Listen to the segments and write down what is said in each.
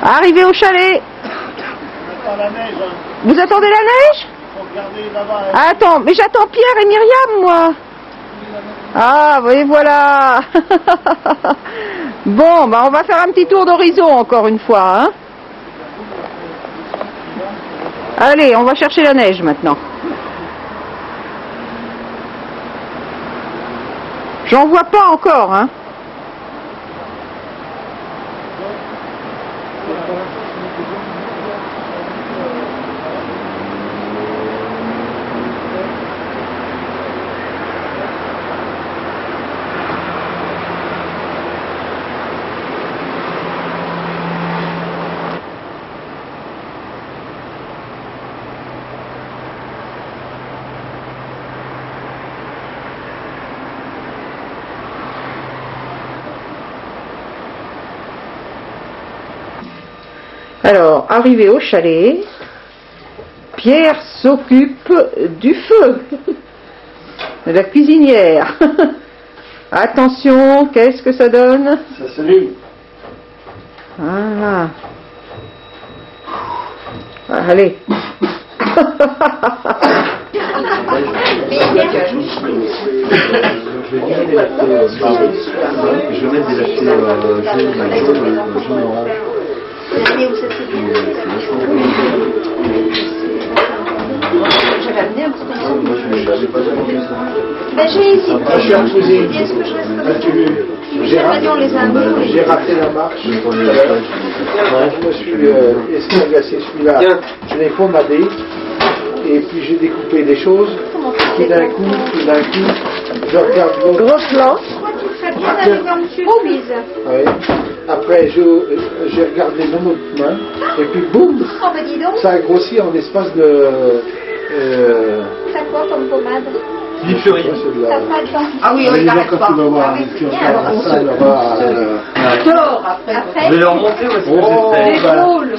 Arrivé au chalet. La neige, hein. Vous attendez la neige? Faut regarder là-bas. Hein. Attends, mais j'attends Pierre et Myriam, moi. Ah, oui, voilà. Bon, bah on va faire un petit tour d'horizon encore une fois, hein. Allez, on va chercher la neige maintenant. J'en vois pas encore, hein. Alors, arrivé au chalet, Pierre s'occupe du feu, de la cuisinière. Attention, qu'est-ce que ça donne? Ça s'allume. Ah. Allez. Je vais mettre des lactés jaune orange. J'avais amené un petit peu. Ben j'ai hésité. Je suis en cuisine. Est-ce que je reste comme ça? J'ai raté la marche. Je me suis escargassé celui-là. Je l'ai pomadé. Et puis j'ai découpé des choses. Tout d'un coup, je regarde l'autre. Gros plan. Je crois qu'il ferait bien d'aller voir monsieur Louise. Oui. Après, j'ai regardé mon autre main. Et puis boum, Oh bah dis donc, ça a grossi en espace de... t'as quoi comme pommade? Ça, c'est de la... T'as pas de dents? Ah oui, on n'arrête quand pas. tu vas voir, Ah oui, tu c'est bien, regardes alors on ça se- là-bas. Dors après. Après, Je vais leur montrer où est-ce que Oh, c'est C'est fait. drôle.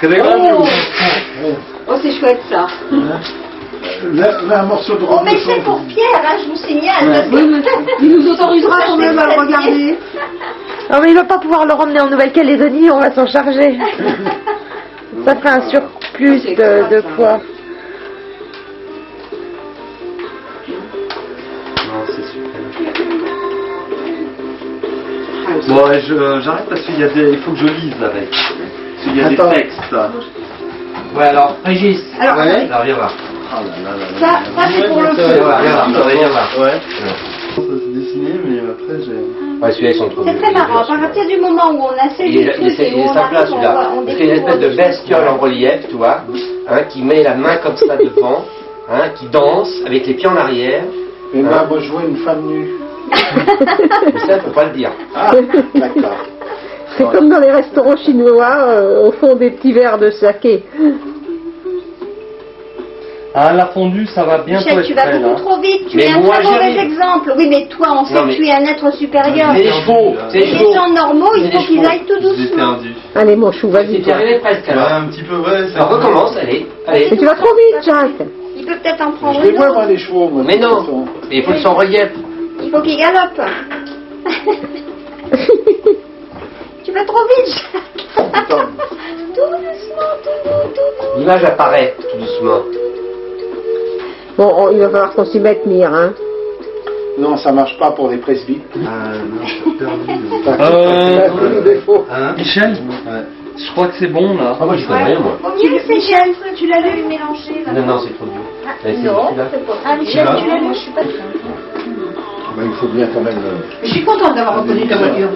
C'est des grands Oh. jours. Oh, c'est chouette ça. Là, un morceau de oh robe mais de c'est pour son. Pierre, hein, je vous signale. parce que- Oui, mais il nous autorisera quand même à le regarder. Non mais il va pas pouvoir le ramener en Nouvelle-Calédonie, on va s'en charger. Ça fait un surplus de poids. Non, c'est super. Bon, et j'arrête parce qu'il y a des... il faut que je lise avec. Parce qu'il y a Attends. des textes. Ouais, alors, Régis. Alors, Ouais. Alors, viens voir. Oh là là là là. ça c'est pour le Viens feu. voir, viens voir. Attendez, viens voir. Ouais. Ça s'est dessiné, mais après j'ai... Ouais, celui-là, ils sont trop C'est très marrant. À partir du moment où on a saisi Il le est truc et où on simple là, arrive, celui-là. on C'est une espèce de bestiole en relief, tu vois, hein, qui met la main comme ça devant, hein, qui danse avec les pieds en arrière. Mais moi, je vois une femme nue. Mais ça, faut pas le dire. Ah, d'accord. C'est comme dans les restaurants chinois, au fond des petits verres de saké. Ah, la fondue, ça va bientôt Michel, tu vas beaucoup trop vite, tu Mais es un moi, très mauvais j'arrive. exemple. Oui, mais toi, on sait Non, que mais- tu es un être supérieur. C'est les chevaux, c'est les Les chevaux. gens normaux, il C'est faut des qu'ils chevaux. aillent tout Je l'ai doucement. perdu. Allez mon chou, vas-y C'est toi. arrivé presque alors. un petit peu, ouais. Alors recommence, allez, allez. Mais tu vas trop vite, Jacques. Il peut peut-être en prendre Je les une vois, moi, autre. les chevaux. Moi, Mais de toute non, façon. mais il faut le son relief. Il faut qu'il galope. Tu vas trop vite, Jacques. Attends. Tout doucement, tout. L'image apparaît tout doucement. Bon, il va falloir qu'on s'y mette, Mire, hein. Non, ça marche pas pour les presbytes. Ah, non, j'ai perdu. T'as le défaut. Hein Michel Ouais. Je crois que c'est bon, là. Ah, moi, je connais rien, moi. Tu le fais, Michel, tu l'as lu mélangé là. Non, non, c'est trop dur. Allez, c'est Non, celui-là. c'est pas. Ah, Michel, tu l'as lu, je suis pas sûre. Bah, il faut bien quand même... Je suis contente d'avoir reconnu ta voiture.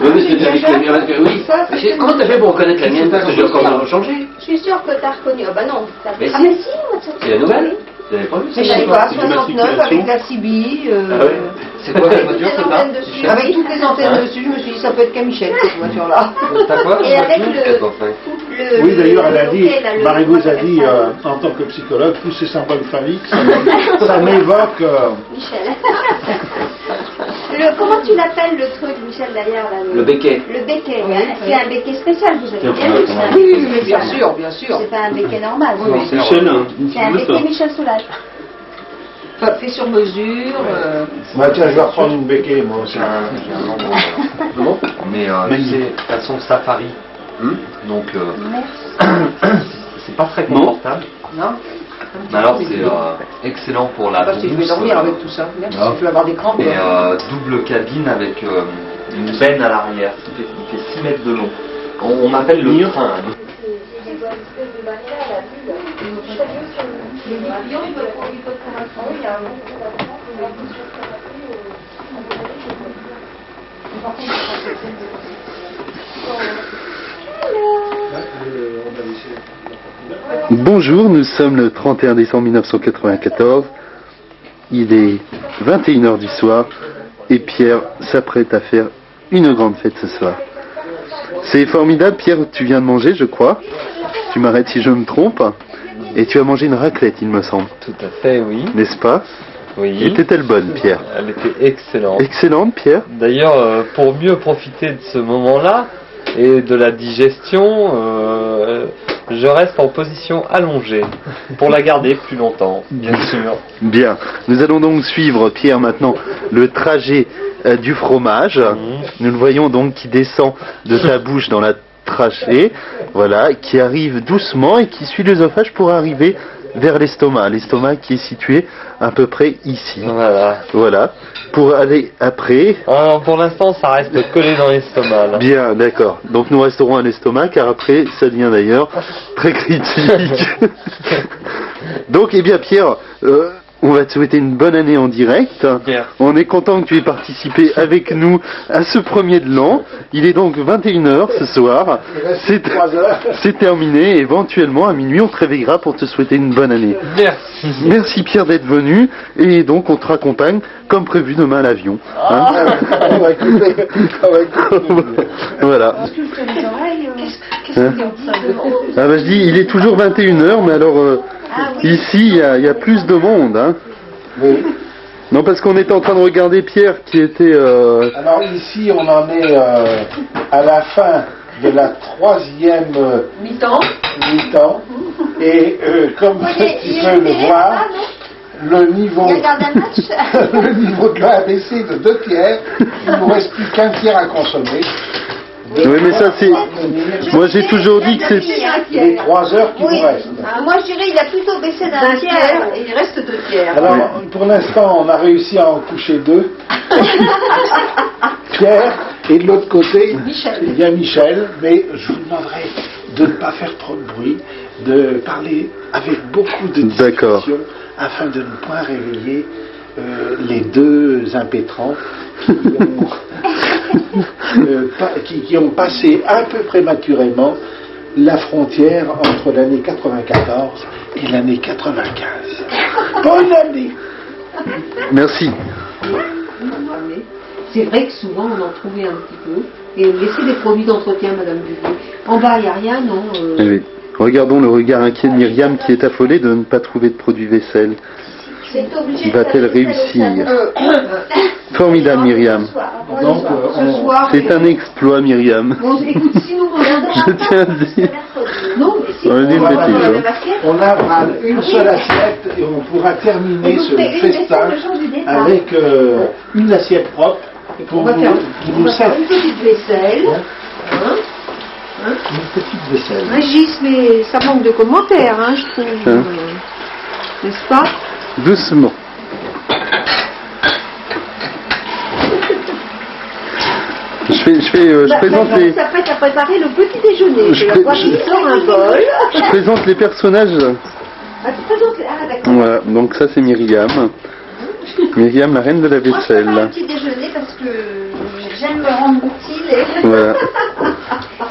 Oui, mais c'est avec la oui. Mais comment t'as fait pour reconnaître la mienne? Parce que j'ai encore mal changé. Je suis sûre que t'as reconnu. Ah bah non. Mais Ah si. mais si, moi, ça- C'est la nouvelle? Vous avez pas vu C'est ça? chez toi, C'est du 69 avec matriculation. la CB. Ah ouais. C'est quoi cette voiture, Toutes les c'est ça? antennes dessus. Avec toutes les antennes Hein dessus, je me suis dit ça peut être qu'à Michel cette voiture-là. T'as quoi Et avec le- 405. Oui, d'ailleurs, elle a dit, le- Marie-Louise a dit, en tant que psychologue, tous ces symboles phalliques, ça m'évoque... Michel. Comment tu l'appelles le truc, Michel, d'ailleurs là, Le béquet. Le béquet. Oui, C'est un béquet spécial, vous avez bien vu ça. Oui, oui, mais bien sûr, bien sûr. C'est pas un béquet normal. Oui, oui. Michel, C'est un béquet Michel Soulage. Enfin, fait sur mesure. Bah tiens, je vais reprendre une béquille, moi aussi. Bon. Mais tu sais, façon safari. Donc, c'est pas très confortable. Non. Mais alors, c'est excellent pour la Parce que je vais brousse, dormir avec tout ça. Merci. non. Tu vas avoir des crampes. Et double cabine avec une benne à l'arrière. Il fait 6 mètres de long. On m'appelle le train. Bonjour, nous sommes le 31 décembre 1994. Il est 21h du soir et Pierre s'apprête à faire une grande fête ce soir. C'est formidable, Pierre, tu viens de manger, je crois. Tu m'arrêtes si je me trompe. Et tu as mangé une raclette, il me semble. Tout à fait, oui. N'est-ce pas? Oui. Était-elle bonne, Pierre? Elle était excellente. Excellente, Pierre. D'ailleurs, pour mieux profiter de ce moment-là et de la digestion, je reste en position allongée pour la garder plus longtemps, bien sûr. Bien. Nous allons donc suivre, Pierre, maintenant, le trajet du fromage. Nous le voyons donc qui descend de ta bouche dans la trachée, voilà, qui arrive doucement et qui suit l'œsophage pour arriver vers l'estomac. L'estomac qui est situé à peu près ici. Voilà. Voilà. Pour aller après... Alors, pour l'instant, ça reste collé dans l'estomac. Là. Bien, d'accord. Donc nous resterons à l'estomac, car après, ça devient d'ailleurs très critique. Donc, eh bien, Pierre, on va te souhaiter une bonne année en direct. Bien. On est content que tu aies participé avec nous à ce premier de l'an. Il est donc 21h ce soir. C'est terminé. Éventuellement, à minuit, on te réveillera pour te souhaiter une bonne année. Merci. Merci Pierre d'être venu. Et donc, on te raccompagne, comme prévu, demain à l'avion. Hein voilà. Hein ah bah, je dis, il est toujours 21h, mais alors... ici, il y a plus de monde. Hein. Oui. Non, parce qu'on était en train de regarder Pierre qui était... Alors ici, on en est à la fin de la troisième Mi-temps. Et comme tu peux le voir, le niveau de l'eau a baissé de 2 tiers. Il ne nous reste plus qu'un tiers à consommer. Oui, mais ça c'est... Moi j'ai toujours dit que c'est... Les 3 heures qui nous restent. Moi je dirais il a plutôt baissé d'un tiers et il reste 2 tiers. Alors pour l'instant on a réussi à en coucher 2. Pierre, et de l'autre côté il y a Michel, mais je vous demanderai de ne pas faire trop de bruit, de parler avec beaucoup de discrétion afin de ne point réveiller les deux impétrants qui ont passé un peu prématurément la frontière entre l'année 94 et l'année 95. Bonne année. Merci. C'est vrai que souvent on en trouvait un petit peu. Et on laissait des produits d'entretien, Madame Dubois. En bas, il n'y a rien, non Eh oui. Regardons le regard inquiet de Myriam qui est affolée de ne pas trouver de produit vaisselle. Va-t-elle réussir? Formidable, Myriam. Donc, c'est un exploit, Myriam. Bon, écoute, si nous Je tiens à le dire. Non, mais si On a dit une bêtise, hein. on a une seule assiette et on pourra terminer ce festin avec une assiette propre pour nous servir. une petite vaisselle. Une petite vaisselle. Régis, mais ça manque de commentaires, hein, je trouve. Hein. N'est-ce pas? Doucement. Je présente les... s'apprête à préparer le petit déjeuner. Je Je pré- vois qu'il sort un bol. Je présente les personnages. Ah, tu présentes... Ah, d'accord. Voilà, donc ça c'est Myriam. Myriam, la reine de la Moi je prépare vaisselle. un petit déjeuner parce que j'aime me rendre utile et Voilà.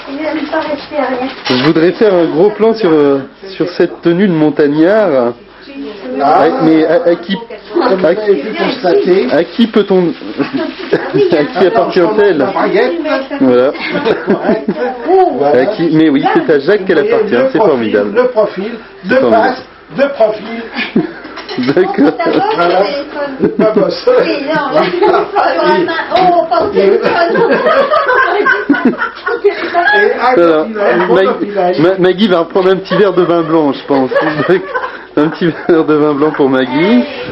j'aime pas rester à rien. Je voudrais faire un gros plan sur cette tenue de montagnard. Mais à qui Comme vous avez pu constater, à qui peut-on à qui appartient-elle? la baguette, Voilà. voilà. À qui... Mais oui, c'est à Jacques qu'elle Et appartient, c'est formidable. Le profil, de formidable. face, de profil. D'accord. D'abord Voilà. le téléphone. Pas bosse. Oui, non, on va sur la main. Oh, pas au téléphone. Et un Voilà. copilote. Maggie va reprendre un petit verre de vin blanc, je pense. Un petit verre de vin blanc pour Maggie.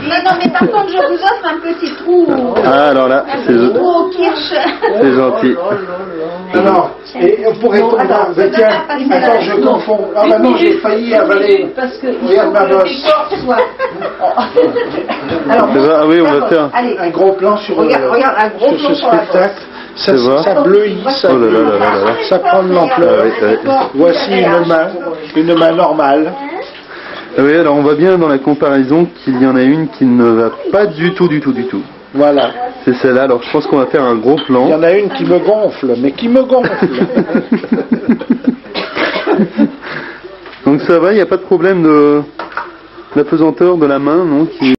Mais non, mais par contre, je vous offre un petit trou. Ah, alors là, Un c'est petit trou au kirsch. gentil. Alors, Et on pourrait Non, tomber attends, dans... Ben tiens, attends, je confonds. Ah bah non, j'ai failli avaler. Parce que Regarde ma bosse. Alors, Ça va? Ah oui, on va d'accord. faire Allez, Un gros plan sur, regarde, un gros sur plan ce sur la spectacle. Ça, Ça va? ça bleuit, ça, Oh là là là là là. ça prend de l'ampleur. Ah ouais, ouais. Voici une main normale. Ah oui, alors on voit bien dans la comparaison qu'il y en a une qui ne va pas du tout. Voilà. C'est celle-là, alors je pense qu'on va faire un gros Il y plan. en a une qui me gonfle, mais qui me gonfle. Donc ça va, il n'y a pas de problème de la pesanteur de la main, non, qui